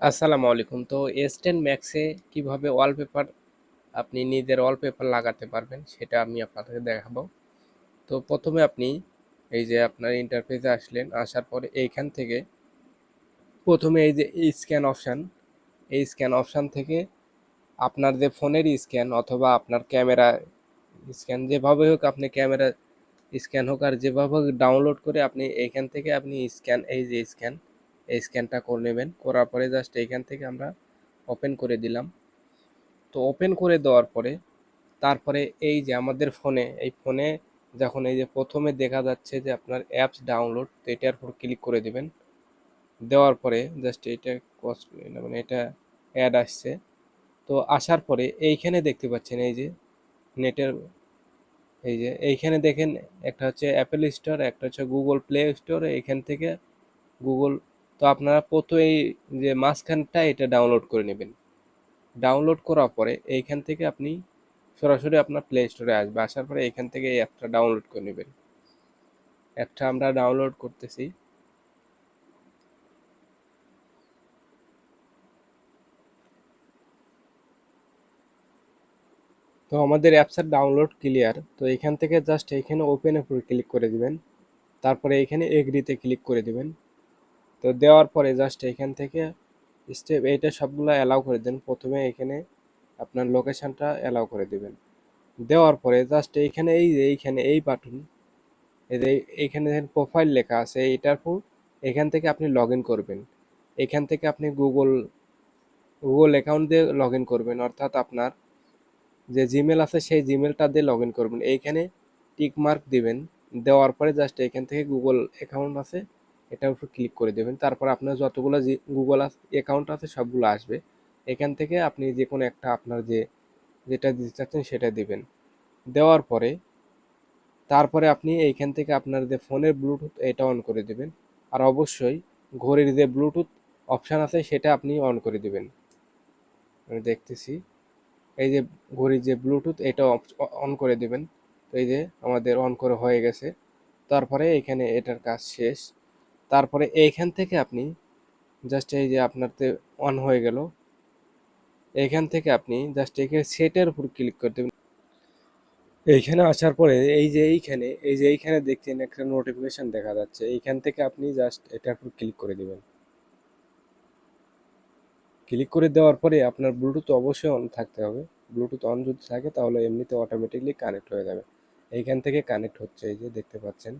আসসালামু আলাইকুম। তো S10 ম্যাক্সে কিভাবে ওয়ালপেপার আপনি নিজের ওয়ালপেপার লাগাতে পারবেন সেটা আমি আপনাদেরকে দেখাবো। তো প্রথমে আপনি এই যে আপনার ইন্টারফেসে আসলেন, আসার পরে এইখান থেকে প্রথমে এই যে স্ক্যান অপশান, এই স্ক্যান অপশান থেকে আপনার যে ফোনের স্ক্যান অথবা আপনার ক্যামেরা স্ক্যান যেভাবে হোক, আপনি ক্যামেরা স্ক্যান হোক আর যেভাবে হোক ডাউনলোড করে আপনি এইখান থেকে আপনি স্ক্যান, এই যে স্ক্যান, এই স্ক্যানটা করে নেবেন। করার পরে জাস্ট এইখান থেকে আমরা ওপেন করে দিলাম। তো ওপেন করে দেওয়ার পরে তারপরে এই যে আমাদের ফোনে, এই ফোনে যখন এই যে প্রথমে দেখা যাচ্ছে যে আপনার অ্যাপস ডাউনলোড, তো এটার উপর ক্লিক করে দিবেন। দেওয়ার পরে জাস্ট এটা কষ্ট মানে এটা অ্যাড আসছে। তো আসার পরে এইখানে দেখতে পাচ্ছেন এই যে নেটের, এই যে এইখানে দেখেন একটা হচ্ছে অ্যাপেল স্টোর, একটা হচ্ছে গুগল প্লে স্টোর। এইখান থেকে গুগল, তো আপনারা প্রথমে এই যে মাঝখানটা এটা ডাউনলোড করে নেবেন। ডাউনলোড করার পরে এইখান থেকে আপনি সরাসরি আপনার প্লে স্টোরে আসবে। আসার পরে এইখান থেকে এই অ্যাপটা ডাউনলোড করে নেবেন। অ্যাপটা আমরা ডাউনলোড করতেছি। তো আমাদের অ্যাপসের ডাউনলোড ক্লিয়ার। তো এখান থেকে জাস্ট এইখানে ওপেন উপর ক্লিক করে দিবেন। তারপরে এইখানে এগ্রিতে ক্লিক করে দিবেন। তো দেওয়ার পরে জাস্ট এইখান থেকে স্টেপ এইটা সবগুলো অ্যালাউ করে দেন। প্রথমে এখানে আপনার লোকেশনটা অ্যালাউ করে দিবেন। দেওয়ার পরে জাস্ট এইখানে এই যে এইখানে এই বাটন, এই যে এইখানে প্রোফাইল লেখা আছে, এইটার পর এখান থেকে আপনি লগ ইন করবেন। এখান থেকে আপনি গুগল গুগল অ্যাকাউন্ট দিয়ে লগ ইন করবেন, অর্থাৎ আপনার যে জিমেল আছে সেই জিমেলটা দিয়ে লগ ইন করবেন। এইখানে টিক মার্ক দিবেন। দেওয়ার পরে জাস্ট এখান থেকে গুগল অ্যাকাউন্ট আছে এটার উপর ক্লিক করে দেবেন। তারপর আপনার যতগুলো গুগল অ্যাকাউন্ট আছে সবগুলো আসবে। এখান থেকে আপনি যে কোনো একটা আপনার যেটা দিতে চাচ্ছেন সেটা দিবেন। দেওয়ার পরে তারপরে আপনি এইখান থেকে আপনার যে ফোনের ব্লুটুথ এটা অন করে দিবেন। আর অবশ্যই ঘড়ির যে ব্লুটুথ অপশান আছে সেটা আপনি অন করে দিবেন। আমি দেখতেছি, এই যে ঘড়ির যে ব্লুটুথ এটা অন করে দিবেন। তো এই যে আমাদের অন করে হয়ে গেছে। তারপরে এখানে এটার কাজ শেষ। তারপরে এইখান থেকে আপনি জাস্ট এই যে আপনার অন হয়ে গেল, এইখান থেকে আপনি জাস্ট এখানে সেটের উপর ক্লিক করে দেবেন। এইখানে আসার পরে এই যে এইখানে দেখছেন একটা নোটিফিকেশন দেখা যাচ্ছে, এইখান থেকে আপনি জাস্ট এটার উপর ক্লিক করে দিবেন। ক্লিক করে দেওয়ার পরে আপনার ব্লুটুথ অবশ্যই অন থাকতে হবে। ব্লুটুথ অন যদি থাকে তাহলে এমনিতে অটোমেটিকলি কানেক্ট হয়ে যাবে। এইখান থেকে কানেক্ট হচ্ছে, এই যে দেখতে পাচ্ছেন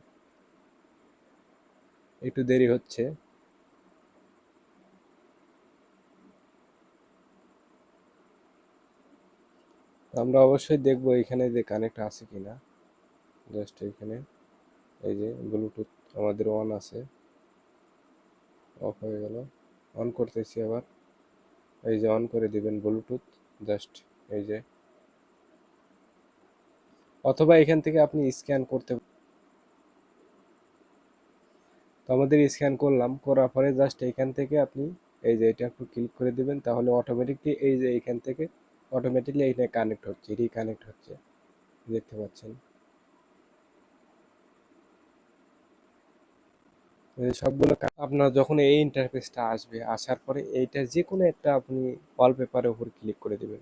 একটু দেরি হচ্ছে। আমরা অবশ্যই দেখবো এখানে যে কানেক্ট আছে কিনা। জাস্ট এখানে এই যে ব্লুটুথ আমাদের অন আছে, অফ হয়ে গেল। অন করতেছি আবার, এই যে অন করে দিবেন ব্লুটুথ জাস্ট এই যে, অথবা এখান থেকে আপনি স্ক্যান করতে। তো আমাদের স্ক্যান করলাম, করার পরে জাস্ট এইখান থেকে আপনি এই যে এটা একটু ক্লিক করে দিবেন, তাহলে অটোমেটিকলি এই যে এইখান থেকে অটোমেটিকলি এইটা কানেক্ট হচ্ছে, রিকানেক্ট হচ্ছে, দেখতে পাচ্ছেন। এই সবগুলো আপনার যখন এই ইন্টারফেসটা আসবে, আসার পরে এইটা যে কোনো একটা আপনি ওয়ালপেপারের উপর ক্লিক করে দিবেন।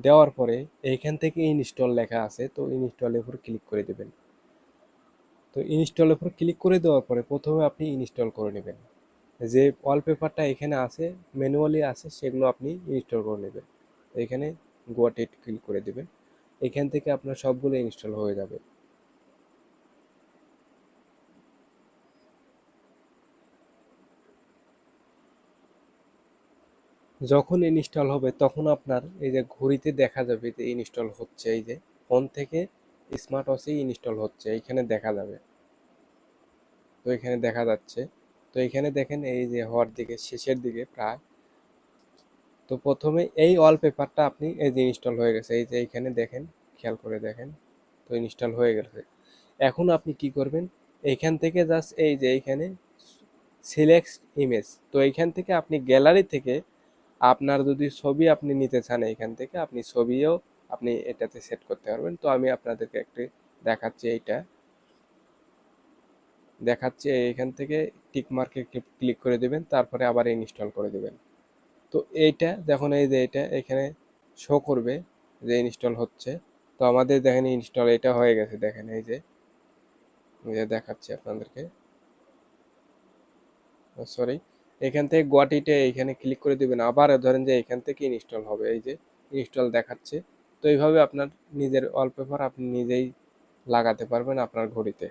দেওয়ার পরে এইখান থেকে ইনস্টল লেখা আছে, তো ইনস্টলের উপর ক্লিক করে দিবেন। তো ইনস্টলের উপর ক্লিক করে দেওয়ার পরে প্রথমে আপনি ইনস্টল করে নেবেন। যে ওয়ালপেপারটা এখানে আছে, ম্যানুয়ালি আছে, সেগুলো আপনি ইনস্টল করে নেবেন। এখানে গোয়াট ইট ক্লিক করে দিবেন। এখান থেকে আপনার সবগুলো ইনস্টল হয়ে যাবে। যখন ইনস্টল হবে তখন আপনার এই যে ঘড়িতে দেখা যাবে যে ইনস্টল হচ্ছে, এই যে ফোন থেকে স্মার্ট ওয়াচে ইনস্টল হচ্ছে, এইখানে দেখা যাবে। তো এখানে দেখা যাচ্ছে। তো এখানে দেখেন এই যে হওয়ার দিকে শেষের দিকে প্রায়। তো প্রথমে এই ওয়ালপেপারটা আপনি এই যে ইনস্টল হয়ে গেছে, এই যে এইখানে দেখেন, খেয়াল করে দেখেন। তো ইনস্টল হয়ে গেছে। এখন আপনি কি করবেন, এইখান থেকে জাস্ট এই যে এইখানে সিলেক্ট ইমেজ, তো এইখান থেকে আপনি গ্যালারি থেকে আপনার যদি ছবি আপনি নিতে চান, এইখান থেকে আপনি ছবিও আপনি এটাতে সেট করতে পারবেন। তো আমি আপনাদেরকে একটি দেখাচ্ছি, এইটা দেখাচ্ছি। এইখান থেকে টিক মার্কে ক্লিক করে দেবেন, তারপরে আবার ইনস্টল করে দেবেন। তো এইটা দেখুন, এই যে এটা এখানে শো করবে যে ইনস্টল হচ্ছে। তো আমাদের দেখেন ইনস্টল এটা হয়ে গেছে, দেখেন এই যে দেখাচ্ছি আপনাদেরকে। সরি, এখান থেকে গুয়াহাটিতে এখানে ক্লিক করে দিবেন, আবার ধরেন যে এখান থেকে ইনস্টল হবে, এই যে ইনস্টল দেখাচ্ছে। তো এইভাবে আপনার নিজের ওয়ালপেপার আপনি নিজেই লাগাতে পারবেন আপনার ঘড়িতে।